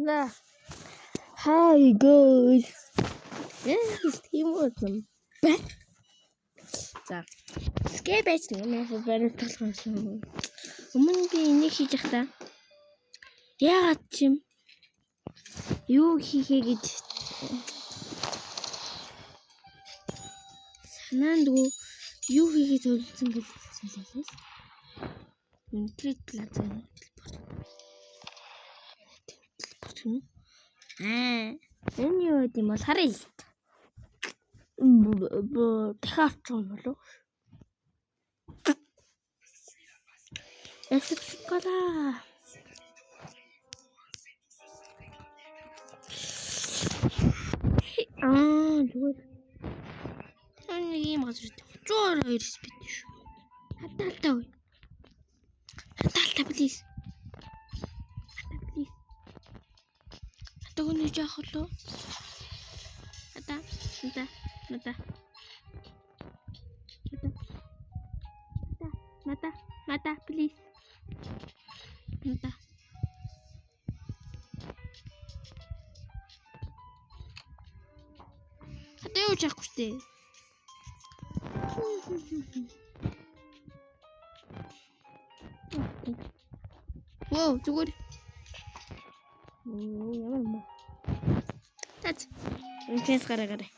Да. Hi guys. Тийм үү? За. Скебэч нэг баримт толгойсон. Өмнө би энийг хийж явахдаа яагаад чим юу хийхээ гэж санаандгүй юу хийхээ төлөвлөсөн гэж хэлсэн. Интернет плаза энэ юу гэдэм бол харъя. Дахиад юм болов. Эсэкола. Зүгээр. Энэ юм газар 102 спид шүү. Хатаалтаа үе. Хатаалтаа please. Төгөөний яах вэ? Мата please. Мата. Хатаа юу чаахгүй штэ. Вау, зүгээр. Ямар маа. Тац. Энэс гараа.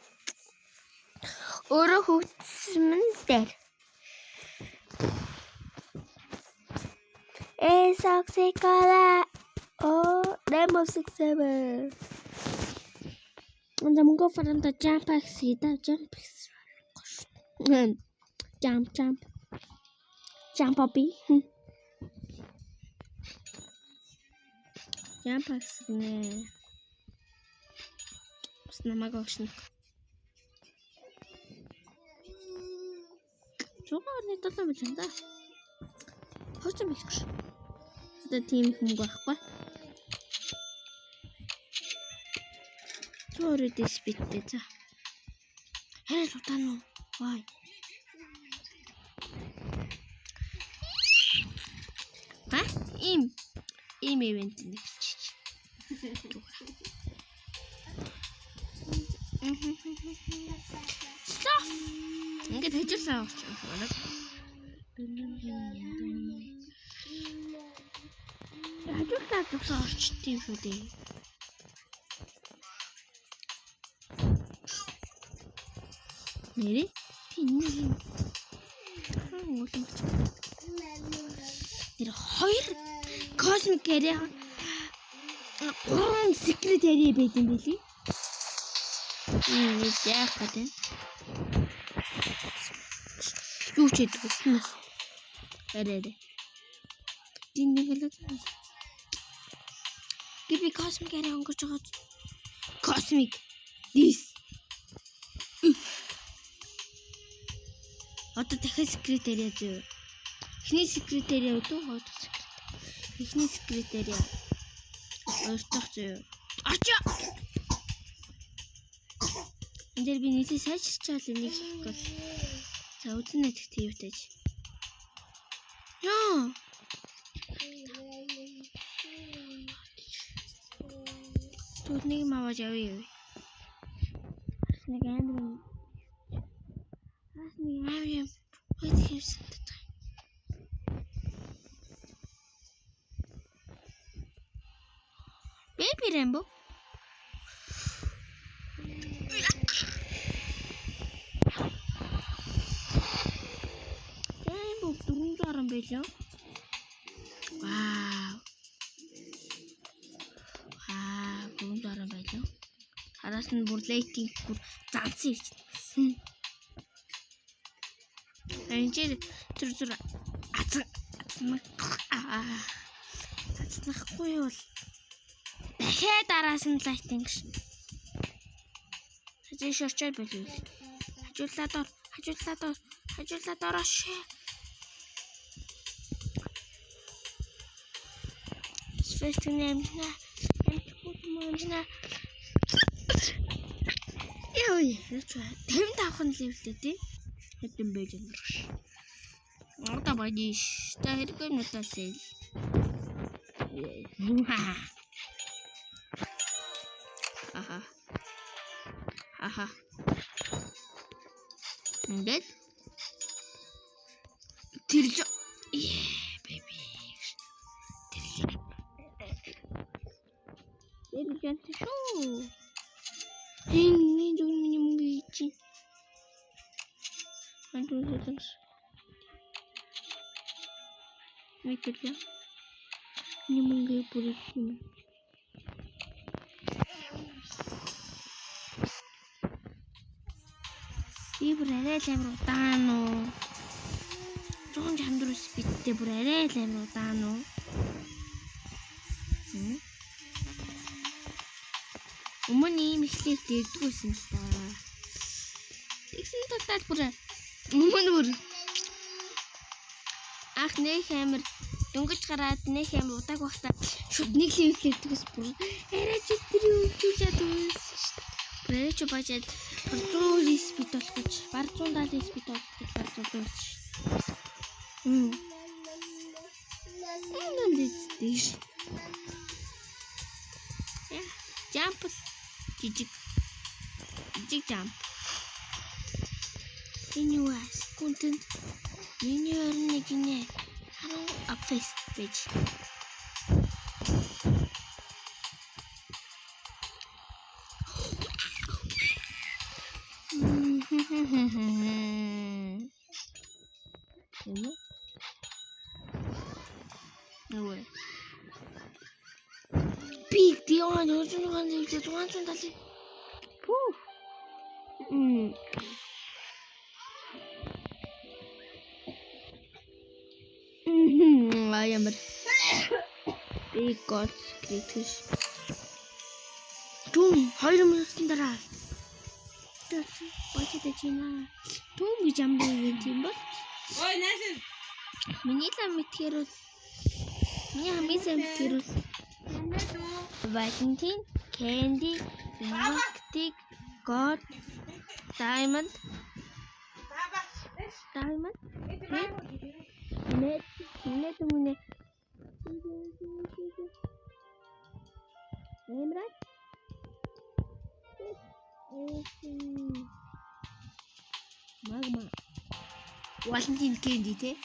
Өөрөө хөвцсөн дээр. Эсэкола. Rainbow Six Siege. Und I'm going for the jump exit. Jump puppy. Jump exit. Намайг очно. Чугаар нэг толгой биш энэ. Хөөцөн биш. Одоо тийм хүмүүс байхгүй. Зөөрөө дэспиттэй за. Хэл утаано. Вай. Им ивент нэг чиж. Stop. Ингээд хэжүүлсэн авч байна. Хажуултаа тусаа орчтiin шүү дээ. Нэрэ? Тинний. Тэр хоёр космик area secret area байт юм билий. Яах вэ? Юу ч хийдэггүй. Арай. Дин нэг л. Би космик area өнгөрч байгаа. Cosmic this. Одоо дахиад secret area зөө. Эхний secret area үү? Хоёр дахь secret. Эхний secret area. Хоёр дахь зөө. Ачаа. Эндэр би нийлээ сайжирчаал энийг хийхгүй. За үзнэ гэх тийвтэйж. Яа. Түүнийг маваж явъя. Нэг амир. Асны авъя. Хөөд хийсэн. Baby Rainbow. Бело. Вау. Гүн дараа байлаа. Хараас нь бүр лейтинг бүр зансан ирж байна. Энд зүр атнахгүй бол дахиад араас нь лейтинг шин. Хажиж орчоо болов. Хажуулаад ороош. First name na. Яа, тэм тавхан левлээ тий. Хэдэн байж юм бэ? Одоо бодиш. Та хэрэггүй нутасэл. Аха. Ингээд тэрж baby. Тэрж шүү. Миний зөв юм чи. Антуус. Мэдээ. Немного бүрэлдэхүүн. Би бүр арай л амар удаан уу. 164 спидтэй бүр арай л амар удаан уу. Өмнө ийм ихлээр дэрдгүйсэн л та. Тэгсэн тутаад бүр өмнө бүр ах нэх амар дөнгөж гараад нэх амар удааг багтаа шууд нэг л ихлээр дэрдгүйс бүр арай ч тэр үлдүүлээд өгсөн шүү дээ. Бүр арай ч бажаад 100 спид болох гэж баг 170 спид болох гэж баг 100 шүү. This. Yeah, jump. Jig jump. In US, content. In your neck. Hello, up face page. No way. Big deal on your 170. Poof. I am a big god creatures. Doom, hold him in the eye. Watch the China. Doom, we jump in timber. Oh, Nathan. We need some materials. Yeah, me some materials. Valentine, Candy, Galactic, God, Diamond, Net, Magma. Valentine Candy, te?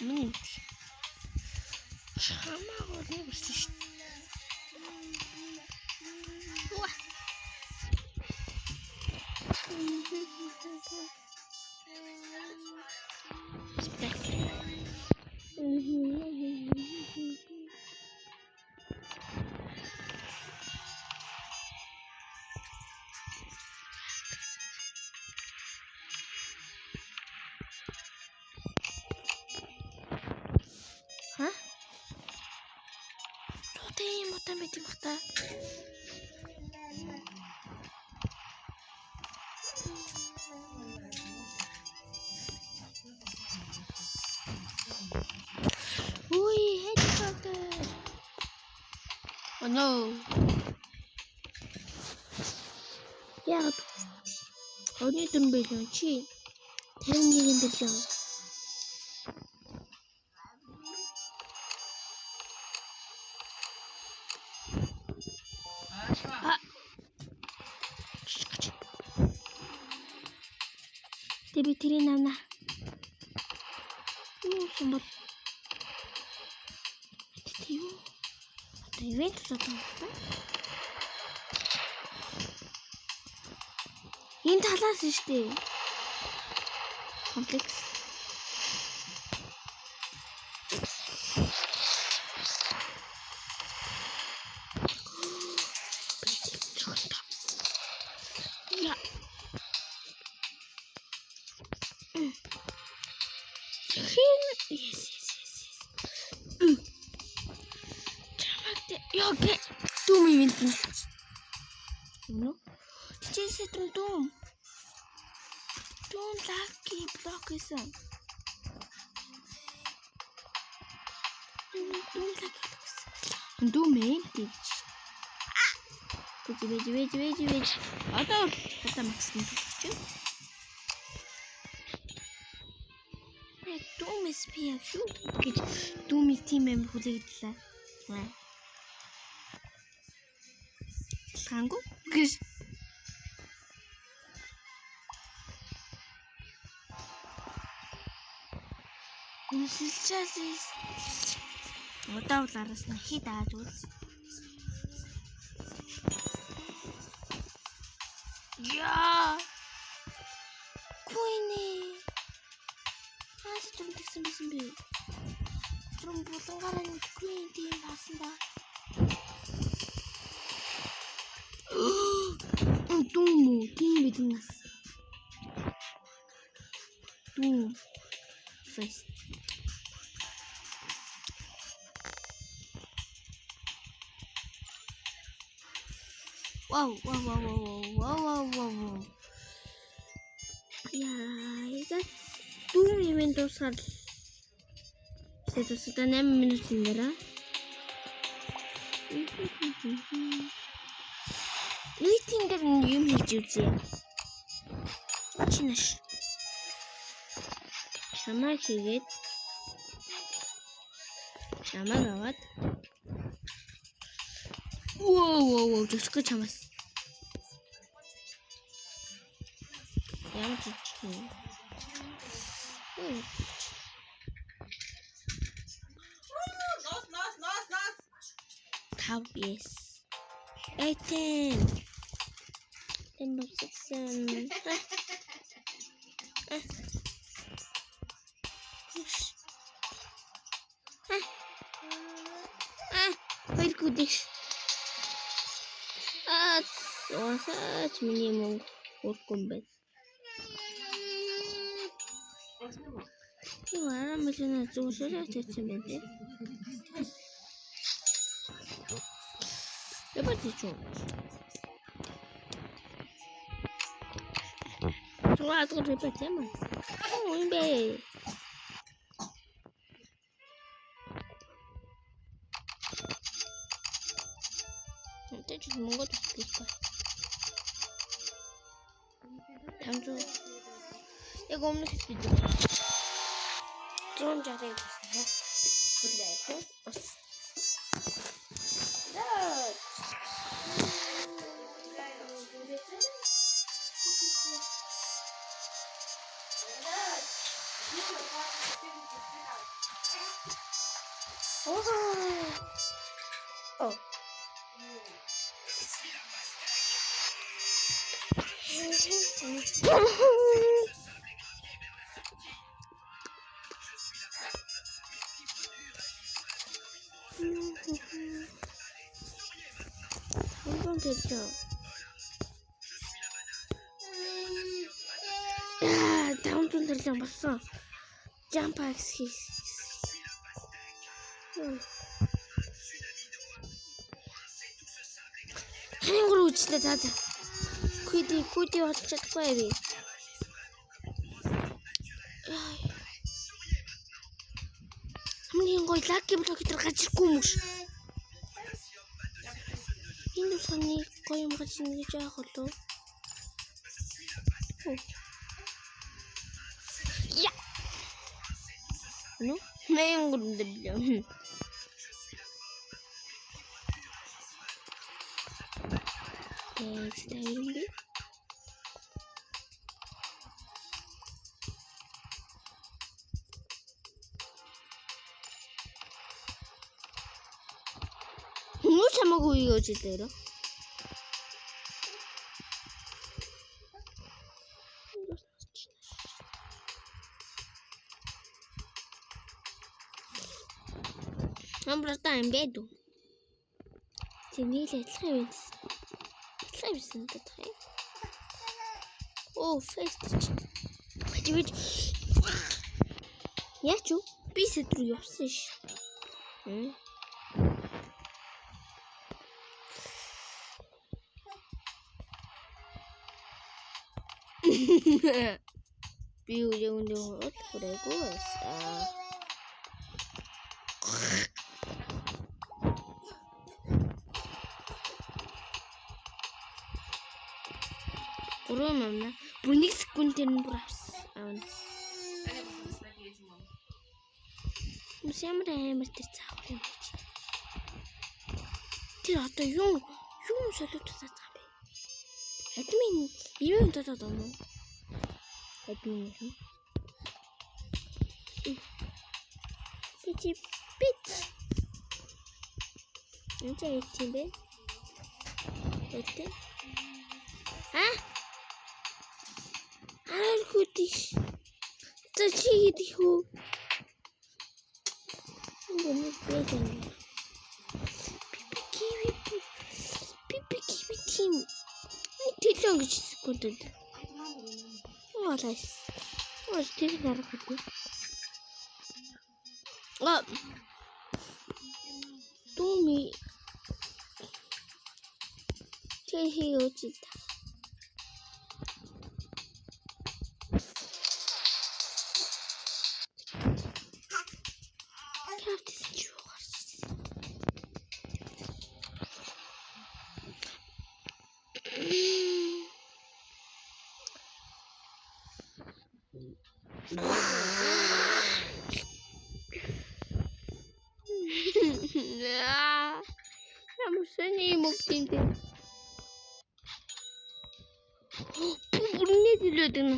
Mint. Chama or never see. What? Huh? Today, motameti mata. Ui, helicopter. Oh no. Яг өнөөдөр байлаа чи 51-нд дэлээ. Тэби тэрийг навна. Юу юм бол тийм үү? Ивент болоо. Энэ талаас нь штэ. Комплекс. Yes. Okay. Doom event. No. Just it Doom. Don't lucky block is on. Don't lucky. Doom main ditch. Wait. Ото максимум чи. Doom is PR шүү. Гэж Doom-ийн team member хүлээглээ. шалтгаангүй гэж. Үнсэлчээс удаа улаараас нь хий дааж үз. Яа. Куйне. Хаач юм тэгсэн бэ? Трум булангараа нүдгүй тийм баасан да. Дум тийм биднес. Дум. Фест. Wow. Яа, ихэд дум ивент дуусгаад сэтэсэта 8 минутын дараа. Митингэр юм хийж үзье. Чинаш. Чамаа хийгээд. Чамаа аваад. Воу, жишг чамаас. Ямар жижиг юм. How yes. 18. And 6. Very good dish. Such minimum for combat. You are a machine to share a testament. What is it? So I got to repeat him. Oh, baby. That's just more to speak. I'm so. You're going to speak. Don't just say it. Oh. Down to the jump. Jump axis. Хангар үчлээ таа. Куди болж чадахгүй би. Хамгийн гоё лаки блок дээр гажиргүй юм ш. Энэ саны гоё юм гэж ингэж яах вэ? Я. Ну, мен гүрдэлээ. Stay. Юу чамаагүй юу гэж дээр. Амбрата имбеду. Тэнийг адилхан юм. Адилхан юм даа. Оо, фест. Тэгвэл яач юу? Би сэтрүү явсан ш. Би үеийн хот хүрээгүй байсан. Гурван бүнийг секундээр нь бүр авсан. Ямар тэр цаавар юм чи. Тэр одоо Юу солиод тусаад байгаа юм бэ? Админ 90 дотоод юм уу? Админ юм. Бит. Энд тийм бэ? Эт. Хүүтиш. Чи хийх үү? Нэг бэдэн. Пипи тим. Тэглэн гэж секундэд. Оолайс. Ой, тэр гарахгүй. Думи. Тэхий үчид. Ямар сони мөгтийн дээ. Бүрнээ зилээд байна.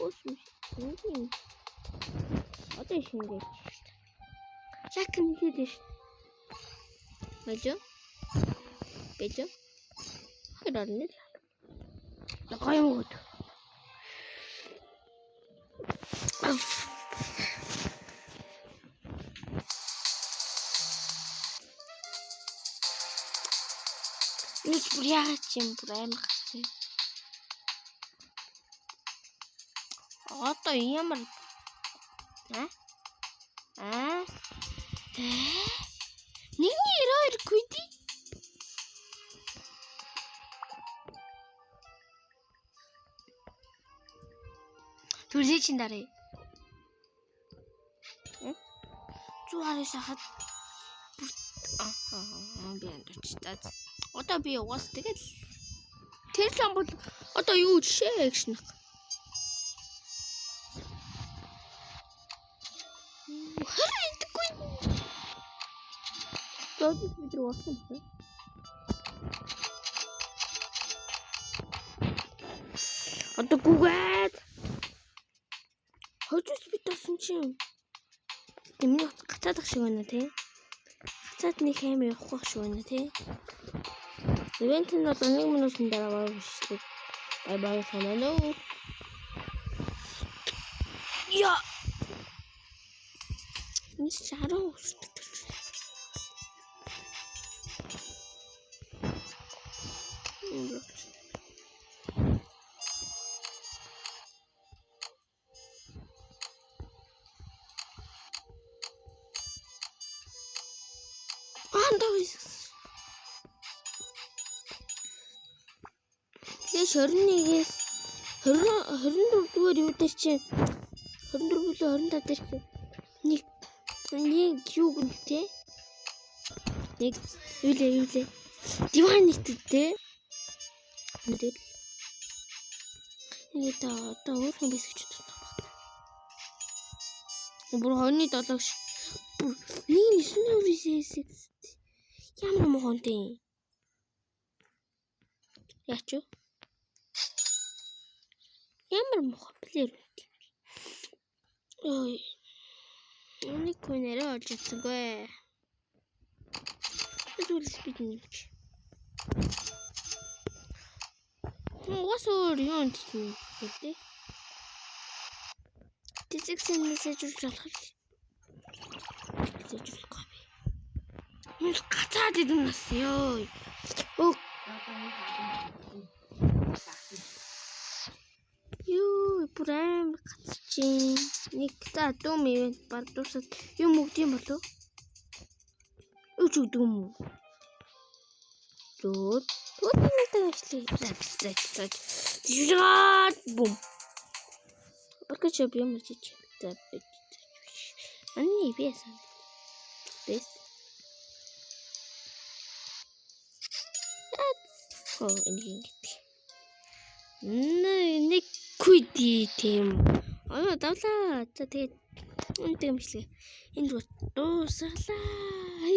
Осмос. Одоо шингээ. Чакн хийдэж. Бэлё? Хэрэг нэг. Гайвууд. Нэг бүр яагаад юм бүр амар гацсан. Одоо ямар Нэгний 92 куди. Түлээ чин дараа. Зуараа сахад. Би эндэрчтэй. Одоо би угаас тэгэл тэр лам бол одоо юу жишээ гэж нэг. Харагдаггүй. Зодис бид рүү орсон бэ? Одоо гүгээд. Хожиж бит тосон чинь. Тэмний гацаадах шиг байна тий. Гацаад нэг хэмээ явах шиг байна тий. Ивент нь бол 1 минутын дараа бишлээ. Бай санаа. Я. Нэг шаруу үстэй. Тэгээ 21-ээс 24 дугаар юу дээр чинь 24 бүлээ 25 дээр чинь нэг юу гэнтэй нэг юулээ диван нэгтдээ мэдээ нэг одоо өөрхөн бисгчд байна. Бүр 27 ш. Бүр 996 ямар мохонтэй. Яач юу? Ямар мох плеер. Ой. Нэг хүнээрээ олж чадсангүй. Зүрс бид нэг. Уусаар юу юм бэ? Тэсэгсэн мессежүүлж болох. Мессежүүлэх юм. Мэл гацаад идэн нас ёо. Юу бүрэн гацчих. Нэг та дум ивент баг дуусаад юм өгд юм болов? Үч үдүм. Тот nähtävästi. Бум. Покача бьем мальчик. Так. Они весан. Бес. О, ингийн. Нэг куди тийм. Давлаа. За тэгээд үнтэй юмшлээ. Энд дуусгалаа.